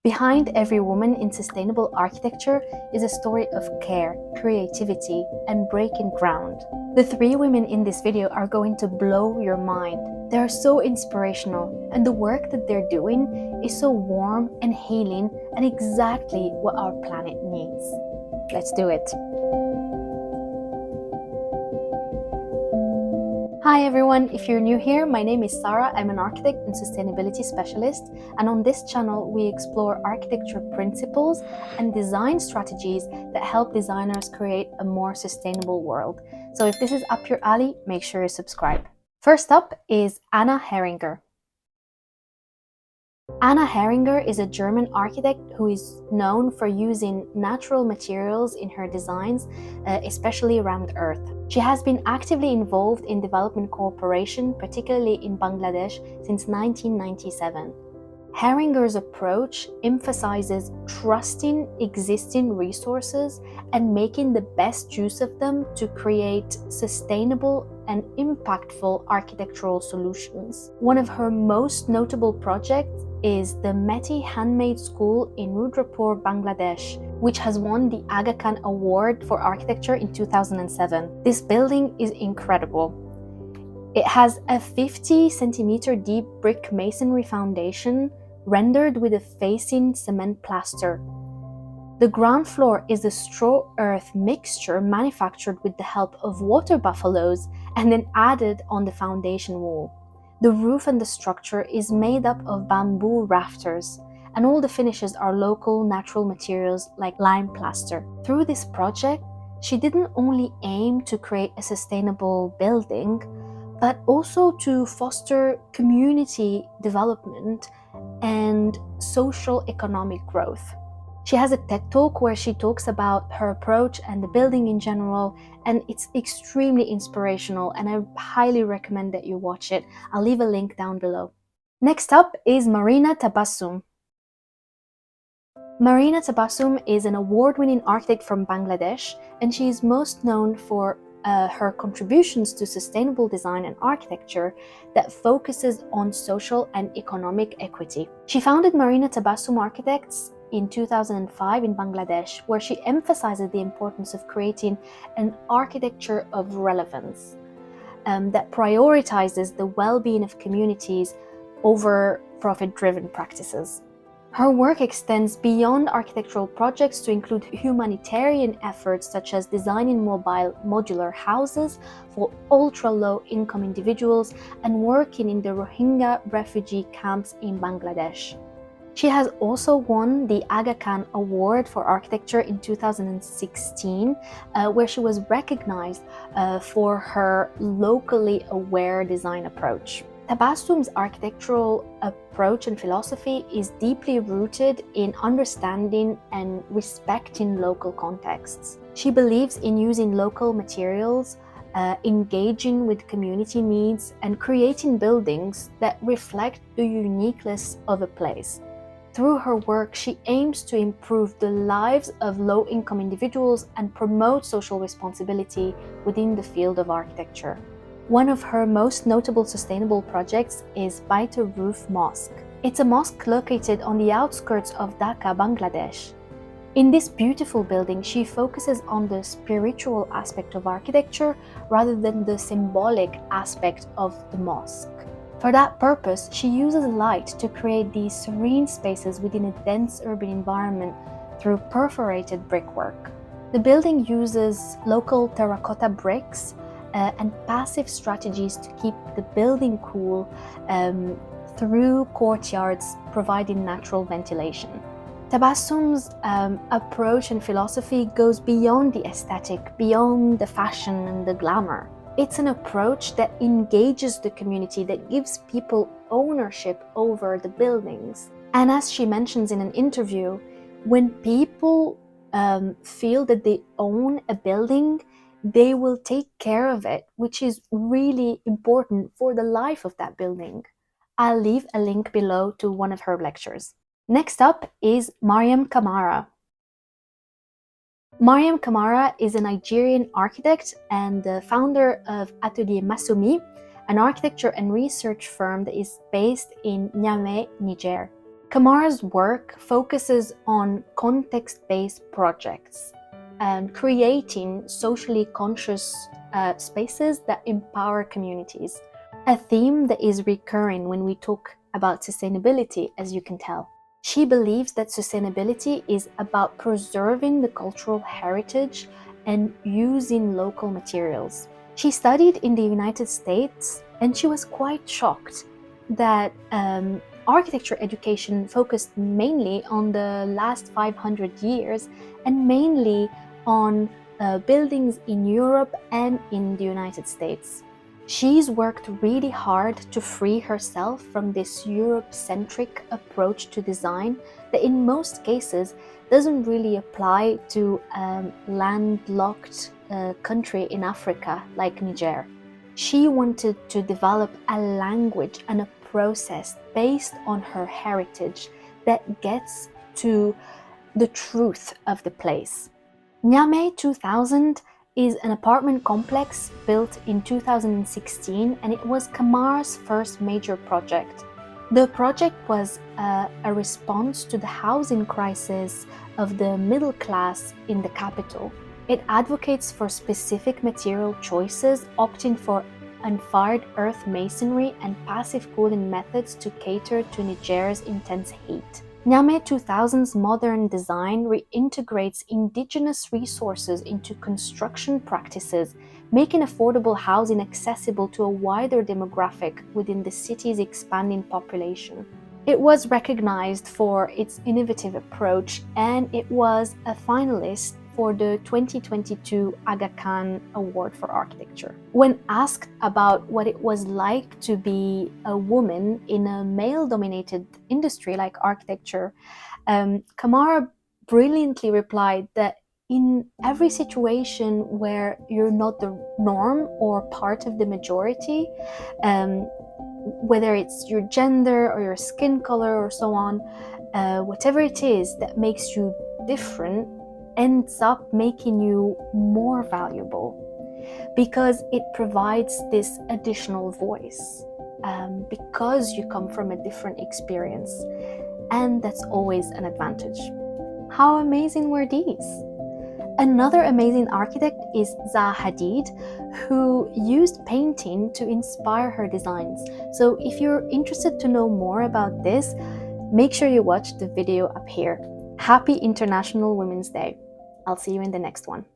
Behind every woman in sustainable architecture is a story of care, creativity, and breaking ground. The three women in this video are going to blow your mind. They are so inspirational, and the work that they're doing is so warm and healing and exactly what our planet needs. Let's do it. Hi everyone, if you're new here, my name is Sarah. I'm an architect and sustainability specialist, and on this channel we explore architecture principles and design strategies that help designers create a more sustainable world. So if this is up your alley, make sure you subscribe. First up is Anna Herringer. Anna Herringer is a German architect who is known for using natural materials in her designs, especially around Earth. She has been actively involved in development cooperation, particularly in Bangladesh, since 1997. Herringer's approach emphasizes trusting existing resources and making the best use of them to create sustainable and impactful architectural solutions. One of her most notable projects is the Mehti Handmade School in Rudrapur, Bangladesh, which has won the Aga Khan Award for Architecture in 2007. This building is incredible. It has a 50 centimeter deep brick masonry foundation rendered with a facing cement plaster. The ground floor is a straw-earth mixture manufactured with the help of water buffaloes and then added on the foundation wall. The roof and the structure is made up of bamboo rafters, and all the finishes are local natural materials like lime plaster. Through this project, she didn't only aim to create a sustainable building, but also to foster community development and social economic growth. She has a TED Talk where she talks about her approach and the building in general, and it's extremely inspirational, and I highly recommend that you watch it. I'll leave a link down below. Next up is Marina Tabassum. Marina Tabassum is an award-winning architect from Bangladesh, and she is most known for her contributions to sustainable design and architecture that focuses on social and economic equity. She founded Marina Tabassum Architects in 2005 in Bangladesh, where she emphasizes the importance of creating an architecture of relevance that prioritizes the well-being of communities over profit-driven practices. Her work extends beyond architectural projects to include humanitarian efforts such as designing mobile modular houses for ultra-low-income individuals and working in the Rohingya refugee camps in Bangladesh. She has also won the Aga Khan Award for Architecture in 2016, where she was recognized for her locally aware design approach. Tabassum's architectural approach and philosophy is deeply rooted in understanding and respecting local contexts. She believes in using local materials, engaging with community needs, and creating buildings that reflect the uniqueness of a place. Through her work, she aims to improve the lives of low-income individuals and promote social responsibility within the field of architecture. One of her most notable sustainable projects is Baita Roof Mosque. It's a mosque located on the outskirts of Dhaka, Bangladesh. In this beautiful building, she focuses on the spiritual aspect of architecture rather than the symbolic aspect of the mosque. For that purpose, she uses light to create these serene spaces within a dense urban environment through perforated brickwork. The building uses local terracotta bricks and passive strategies to keep the building cool through courtyards, providing natural ventilation. Tabassum's approach and philosophy goes beyond the aesthetic, beyond the fashion and the glamour. It's an approach that engages the community, that gives people ownership over the buildings. And as she mentions in an interview, when people feel that they own a building, they will take care of it, which is really important for the life of that building. I'll leave a link below to one of her lectures. Next up is Mariam Kamara. Mariam Kamara is a Nigerian architect and the founder of Atelier Masumi, an architecture and research firm that is based in Niamey, Niger. Kamara's work focuses on context-based projects and creating socially conscious spaces that empower communities. A theme that is recurring when we talk about sustainability, as you can tell. She believes that sustainability is about preserving the cultural heritage and using local materials. She studied in the United States and she was quite shocked that architecture education focused mainly on the last 500 years and mainly on buildings in Europe and in the United States. She's worked really hard to free herself from this Europe-centric approach to design that in most cases doesn't really apply to a landlocked country in Africa like Niger. She wanted to develop a language and a process based on her heritage that gets to the truth of the place. Niamey 2000 is an apartment complex built in 2016 and it was Kamara's first major project. The project was a response to the housing crisis of the middle class in the capital. It advocates for specific material choices, opting for unfired earth masonry and passive cooling methods to cater to Niger's intense heat. Niamey 2000's modern design reintegrates indigenous resources into construction practices, making affordable housing accessible to a wider demographic within the city's expanding population. It was recognized for its innovative approach and it was a finalist for the 2022 Aga Khan Award for Architecture. When asked about what it was like to be a woman in a male-dominated industry like architecture, Kamara brilliantly replied that in every situation where you're not the norm or part of the majority, whether it's your gender or your skin color or so on, whatever it is that makes you different ends up making you more valuable because it provides this additional voice because you come from a different experience, and that's always an advantage. How amazing were these? Another amazing architect is Zaha Hadid, who used painting to inspire her designs. So if you're interested to know more about this, make sure you watch the video up here. Happy International Women's Day. I'll see you in the next one.